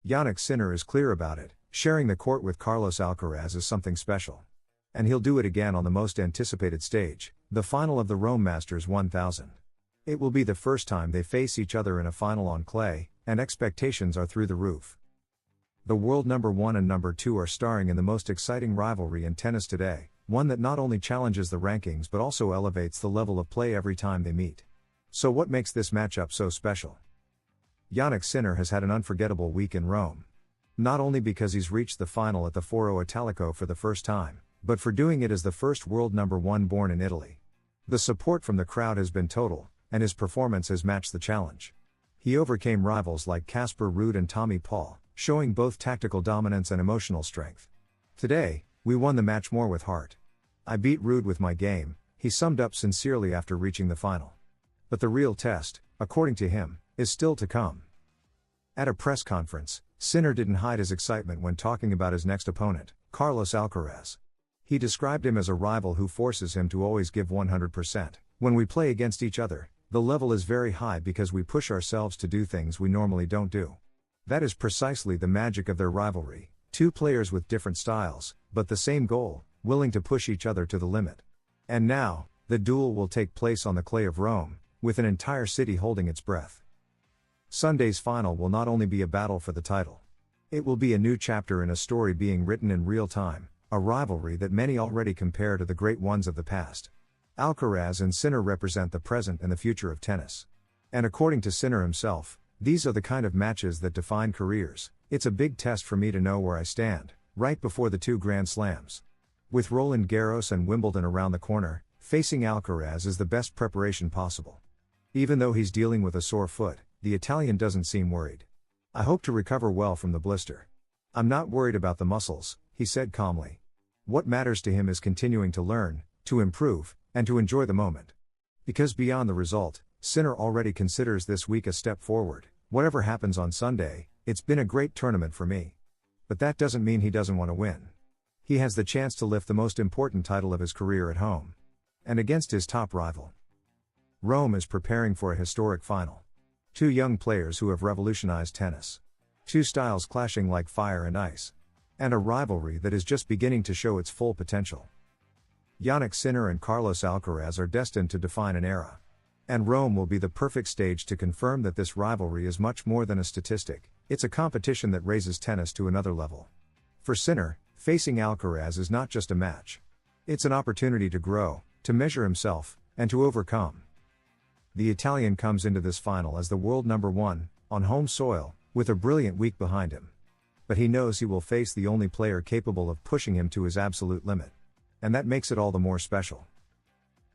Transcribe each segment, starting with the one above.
Jannik Sinner is clear about it, sharing the court with Carlos Alcaraz is something special. And he'll do it again on the most anticipated stage, the final of the Rome Masters 1000. It will be the first time they face each other in a final on clay, and expectations are through the roof. The world number 1 and number 2 are starring in the most exciting rivalry in tennis today, one that not only challenges the rankings but also elevates the level of play every time they meet. So what makes this matchup so special? Jannik Sinner has had an unforgettable week in Rome. Not only because he's reached the final at the Foro Italico for the first time, but for doing it as the first world number 1 born in Italy. The support from the crowd has been total, and his performance has matched the challenge. He overcame rivals like Casper Ruud and Tommy Paul, showing both tactical dominance and emotional strength. Today, we won the match more with heart. I beat Ruud with my game, he summed up sincerely after reaching the final. But the real test, according to him, is still to come. At a press conference, Sinner didn't hide his excitement when talking about his next opponent, Carlos Alcaraz. He described him as a rival who forces him to always give 100%. When we play against each other, the level is very high because we push ourselves to do things we normally don't do. That is precisely the magic of their rivalry, two players with different styles, but the same goal, willing to push each other to the limit. And now, the duel will take place on the clay of Rome, with an entire city holding its breath. Sunday's final will not only be a battle for the title. It will be a new chapter in a story being written in real time, a rivalry that many already compare to the great ones of the past. Alcaraz and Sinner represent the present and the future of tennis. And according to Sinner himself, these are the kind of matches that define careers. It's a big test for me to know where I stand, right before the 2 Grand Slams. With Roland Garros and Wimbledon around the corner, facing Alcaraz is the best preparation possible. Even though he's dealing with a sore foot, the Italian doesn't seem worried. I hope to recover well from the blister. I'm not worried about the muscles, he said calmly. What matters to him is continuing to learn, to improve, and to enjoy the moment. Because beyond the result, Sinner already considers this week a step forward. Whatever happens on Sunday, it's been a great tournament for me. But that doesn't mean he doesn't want to win. He has the chance to lift the most important title of his career at home. And against his top rival. Rome is preparing for a historic final. 2 young players who have revolutionized tennis. 2 styles clashing like fire and ice. And a rivalry that is just beginning to show its full potential. Jannik Sinner and Carlos Alcaraz are destined to define an era. And Rome will be the perfect stage to confirm that this rivalry is much more than a statistic, it's a competition that raises tennis to another level. For Sinner, facing Alcaraz is not just a match. It's an opportunity to grow, to measure himself, and to overcome. The Italian comes into this final as the world number 1, on home soil, with a brilliant week behind him. But he knows he will face the only player capable of pushing him to his absolute limit. And that makes it all the more special.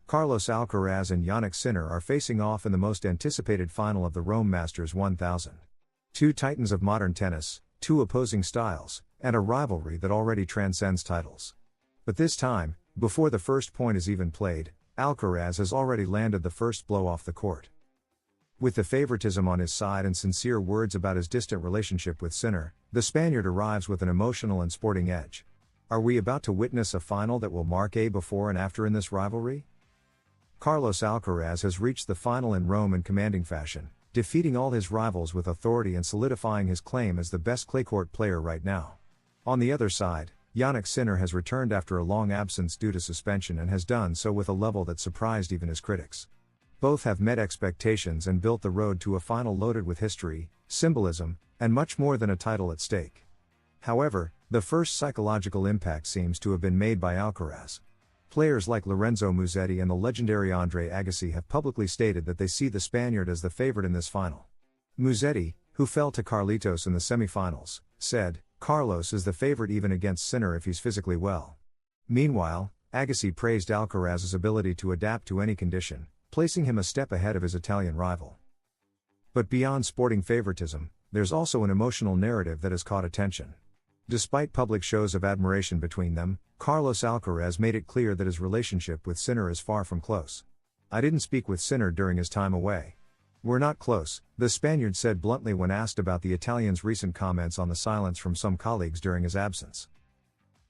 Carlos Alcaraz and Jannik Sinner are facing off in the most anticipated final of the Rome Masters 1000. 2 titans of modern tennis, 2 opposing styles, and a rivalry that already transcends titles. But this time, before the first point is even played, Alcaraz has already landed the first blow off the court. With the favoritism on his side and sincere words about his distant relationship with Sinner, the Spaniard arrives with an emotional and sporting edge. Are we about to witness a final that will mark a before and after in this rivalry? Carlos Alcaraz has reached the final in Rome in commanding fashion, defeating all his rivals with authority and solidifying his claim as the best claycourt player right now. On the other side, Jannik Sinner has returned after a long absence due to suspension and has done so with a level that surprised even his critics. Both have met expectations and built the road to a final loaded with history, symbolism, and much more than a title at stake. However, the first psychological impact seems to have been made by Alcaraz. Players like Lorenzo Musetti and the legendary Andre Agassi have publicly stated that they see the Spaniard as the favorite in this final. Musetti, who fell to Carlitos in the semifinals, said, "Carlos is the favorite even against Sinner if he's physically well." Meanwhile, Agassi praised Alcaraz's ability to adapt to any condition, placing him a step ahead of his Italian rival. But beyond sporting favoritism, there's also an emotional narrative that has caught attention. Despite public shows of admiration between them, Carlos Alcaraz made it clear that his relationship with Sinner is far from close. "I didn't speak with Sinner during his time away. We're not close," the Spaniard said bluntly when asked about the Italian's recent comments on the silence from some colleagues during his absence.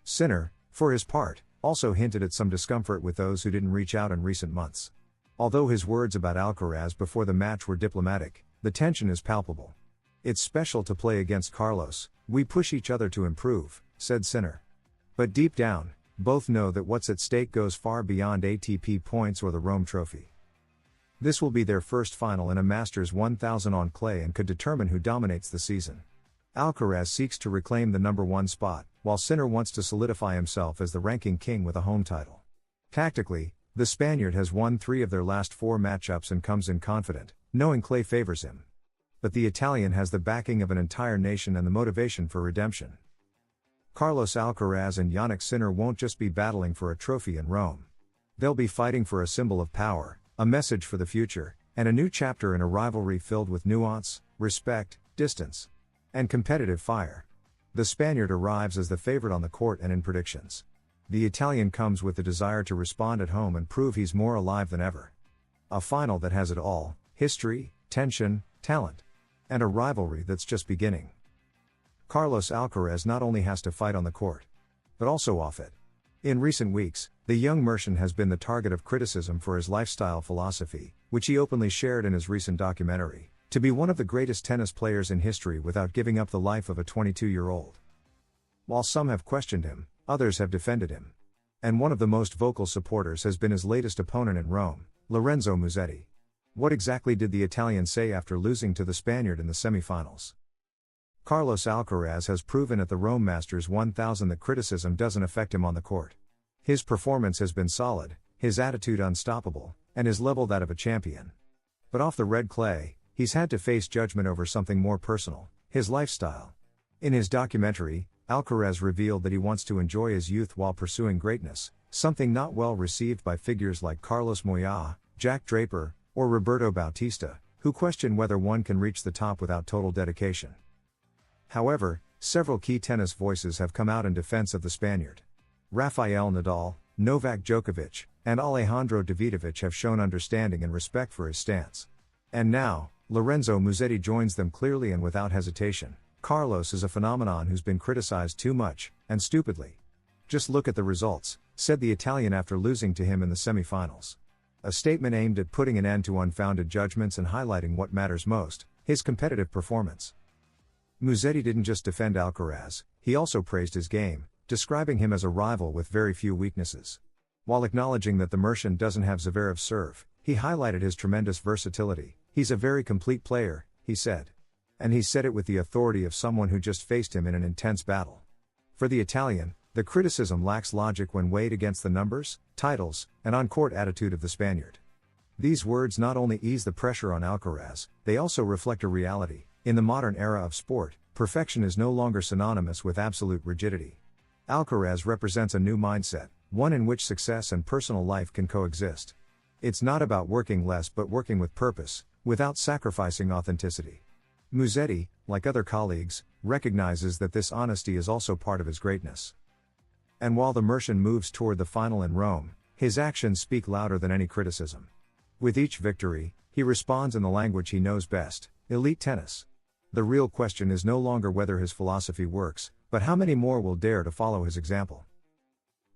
Sinner, for his part, also hinted at some discomfort with those who didn't reach out in recent months. Although his words about Alcaraz before the match were diplomatic, the tension is palpable. "It's special to play against Carlos, we push each other to improve," said Sinner. But deep down, both know that what's at stake goes far beyond ATP points or the Rome Trophy. This will be their first final in a Masters 1000 on clay and could determine who dominates the season. Alcaraz seeks to reclaim the number 1 spot, while Sinner wants to solidify himself as the ranking king with a home title. Tactically, the Spaniard has won 3 of their last 4 matchups and comes in confident, knowing clay favors him. But the Italian has the backing of an entire nation and the motivation for redemption. Carlos Alcaraz and Jannik Sinner won't just be battling for a trophy in Rome. They'll be fighting for a symbol of power, a message for the future, and a new chapter in a rivalry filled with nuance, respect, distance, and competitive fire. The Spaniard arrives as the favorite on the court and in predictions. The Italian comes with the desire to respond at home and prove he's more alive than ever. A final that has it all: history, tension, talent, and a rivalry that's just beginning. Carlos Alcaraz not only has to fight on the court, but also off it. In recent weeks, the young Mercian has been the target of criticism for his lifestyle philosophy, which he openly shared in his recent documentary, to be one of the greatest tennis players in history without giving up the life of a 22-year-old. While some have questioned him, others have defended him. And one of the most vocal supporters has been his latest opponent in Rome, Lorenzo Musetti. What exactly did the Italian say after losing to the Spaniard in the semi-finals? Carlos Alcaraz has proven at the Rome Masters 1000 that criticism doesn't affect him on the court. His performance has been solid, his attitude unstoppable, and his level that of a champion. But off the red clay, he's had to face judgment over something more personal: his lifestyle. In his documentary, Alcaraz revealed that he wants to enjoy his youth while pursuing greatness, something not well received by figures like Carlos Moyà, Jack Draper, or Roberto Bautista, who question whether one can reach the top without total dedication. However, several key tennis voices have come out in defense of the Spaniard. Rafael Nadal, Novak Djokovic, and Alejandro Davidovich have shown understanding and respect for his stance. And now, Lorenzo Musetti joins them clearly and without hesitation. Carlos is a phenomenon who's been criticized too much, and stupidly. "Just look at the results," said the Italian after losing to him in the semi-finals. A statement aimed at putting an end to unfounded judgments and highlighting what matters most: his competitive performance. Musetti didn't just defend Alcaraz, he also praised his game, describing him as a rival with very few weaknesses. While acknowledging that the Mercian doesn't have Zverev's serve, he highlighted his tremendous versatility. "He's a very complete player," he said. And he said it with the authority of someone who just faced him in an intense battle. For the Italian, the criticism lacks logic when weighed against the numbers, titles, and on-court attitude of the Spaniard. These words not only ease the pressure on Alcaraz, they also reflect a reality. In the modern era of sport, perfection is no longer synonymous with absolute rigidity. Alcaraz represents a new mindset, one in which success and personal life can coexist. It's not about working less but working with purpose, without sacrificing authenticity. Musetti, like other colleagues, recognizes that this honesty is also part of his greatness. And while the Mercian moves toward the final in Rome, his actions speak louder than any criticism. With each victory, he responds in the language he knows best: elite tennis. The real question is no longer whether his philosophy works, but how many more will dare to follow his example.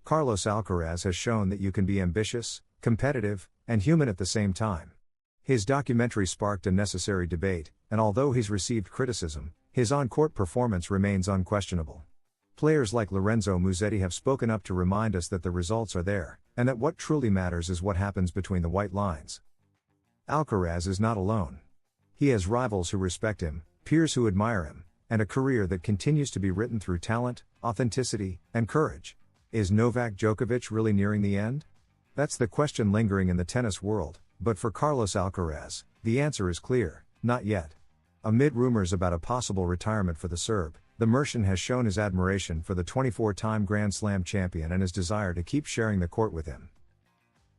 Carlos Alcaraz has shown that you can be ambitious, competitive, and human at the same time. His documentary sparked a necessary debate, and although he's received criticism, his on-court performance remains unquestionable. Players like Lorenzo Musetti have spoken up to remind us that the results are there, and that what truly matters is what happens between the white lines. Alcaraz is not alone. He has rivals who respect him, peers who admire him, and a career that continues to be written through talent, authenticity, and courage. Is Novak Djokovic really nearing the end? That's the question lingering in the tennis world, but for Carlos Alcaraz, the answer is clear: not yet. Amid rumors about a possible retirement for the Serb, the Mercian has shown his admiration for the 24-time Grand Slam champion and his desire to keep sharing the court with him.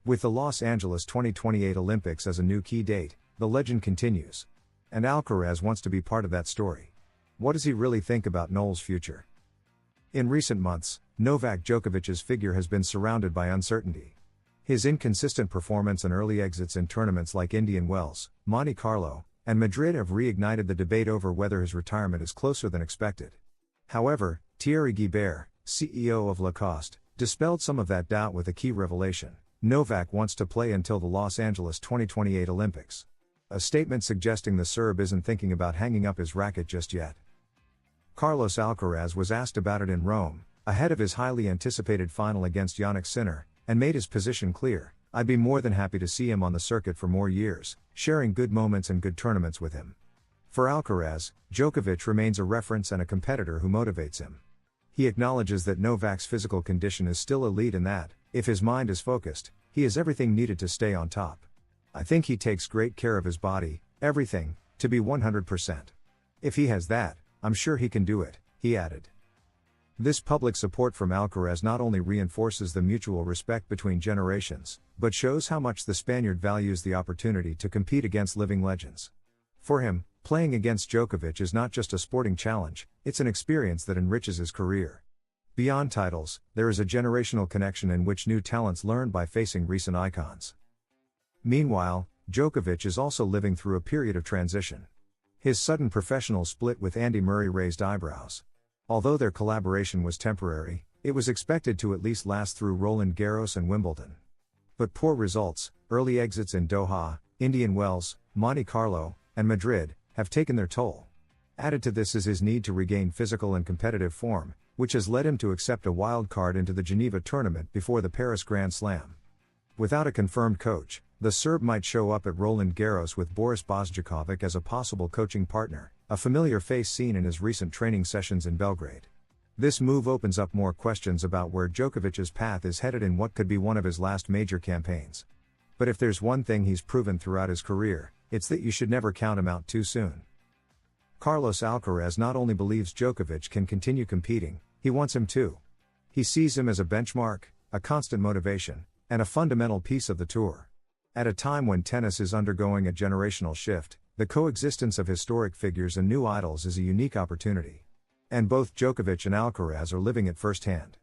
With the Los Angeles 2028 Olympics as a new key date, the legend continues. And Alcaraz wants to be part of that story. What does he really think about Noel's future? In recent months, Novak Djokovic's figure has been surrounded by uncertainty. His inconsistent performance and early exits in tournaments like Indian Wells, Monte Carlo, and Madrid have reignited the debate over whether his retirement is closer than expected. However, Thierry Guibert, CEO of Lacoste, dispelled some of that doubt with a key revelation: Novak wants to play until the Los Angeles 2028 Olympics. a statement suggesting the Serb isn't thinking about hanging up his racket just yet. Carlos Alcaraz was asked about it in Rome, ahead of his highly anticipated final against Jannik Sinner, and made his position clear: "I'd be more than happy to see him on the circuit for more years, sharing good moments and good tournaments with him." For Alcaraz, Djokovic remains a reference and a competitor who motivates him. He acknowledges that Novak's physical condition is still elite and that, if his mind is focused, he has everything needed to stay on top. "I think he takes great care of his body, everything, to be 100%. If he has that, I'm sure he can do it," he added. This public support from Alcaraz not only reinforces the mutual respect between generations, but shows how much the Spaniard values the opportunity to compete against living legends. For him, playing against Djokovic is not just a sporting challenge, it's an experience that enriches his career. Beyond titles, there is a generational connection in which new talents learn by facing recent icons. Meanwhile, Djokovic is also living through a period of transition. His sudden professional split with Andy Murray raised eyebrows. Although their collaboration was temporary, it was expected to at least last through Roland Garros and Wimbledon. But poor results, early exits in Doha, Indian Wells, Monte Carlo, and Madrid, have taken their toll. Added to this is his need to regain physical and competitive form, which has led him to accept a wild card into the Geneva tournament before the Paris Grand Slam. Without a confirmed coach, the Serb might show up at Roland Garros with Boris Bozjakovic as a possible coaching partner, a familiar face seen in his recent training sessions in Belgrade. This move opens up more questions about where Djokovic's path is headed in what could be one of his last major campaigns. But if there's one thing he's proven throughout his career, it's that you should never count him out too soon. Carlos Alcaraz not only believes Djokovic can continue competing, he wants him to. He sees him as a benchmark, a constant motivation, and a fundamental piece of the tour. At a time when tennis is undergoing a generational shift, the coexistence of historic figures and new idols is a unique opportunity. And both Djokovic and Alcaraz are living it firsthand.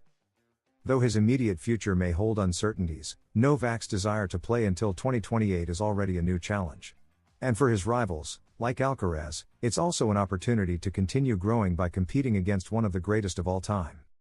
Though his immediate future may hold uncertainties, Novak's desire to play until 2028 is already a new challenge. And for his rivals, like Alcaraz, it's also an opportunity to continue growing by competing against one of the greatest of all time.